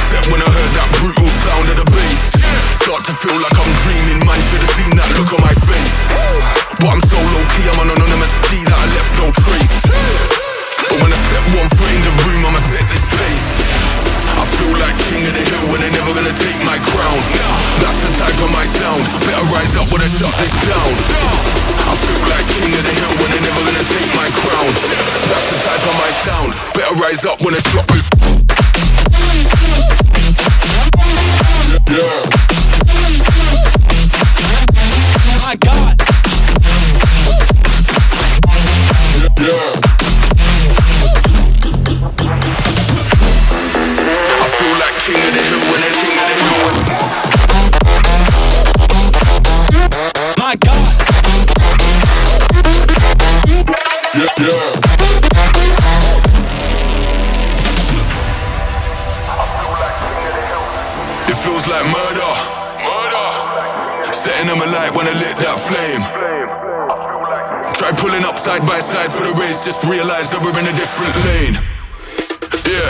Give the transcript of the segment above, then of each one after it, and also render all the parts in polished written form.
set when I heard that brutal sound of the bass. Start to feel like I'm dreaming, man, should've seen that look on my face. But I'm so low-key, I'm an anonymous G that I left no trace. But when I step 1 foot in the room, I'ma set this pace. I feel like king of the hill when they're never gonna take my crown. That's the type of my sound, better rise up when I shut this down. I feel like king of the hill when they're never gonna take my crown. That's the type of my sound, better rise up when I shut this. Yeah. My God. Yeah. I feel like king of the hill when they're king of the hill. My God. Yeah, yeah. It feels like murder, murder. Setting them alight when I lit that flame. Try pulling up side by side for the race, just realize that we're in a different lane. Yeah,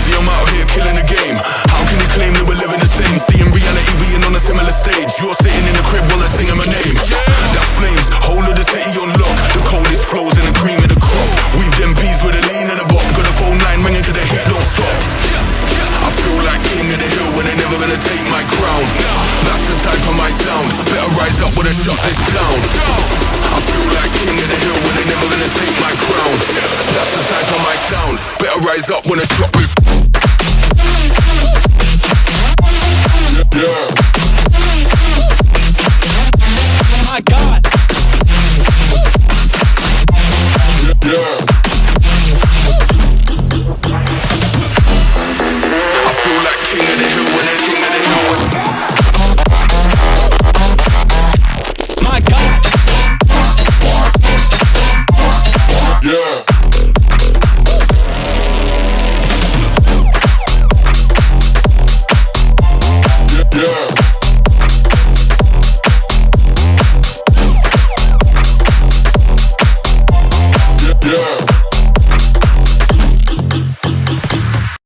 see I'm out here killing the game. How can you claim that we're living the same? See in reality being on a similar stage. You're sitting in the crib while I'm singing my name. That flames, whole of the city on lock. The coldest flows and the cream of the crop. Weave them peas with a lean and a bop. Got a phone line ringing cause the heat don't stop. I feel like king of the hill when they're never gonna take my crown. That's the type of my sound, better rise up when I shut this down. I feel like king of the hill when they're never gonna take my crown. That's the type of my sound, better rise up when I shut this.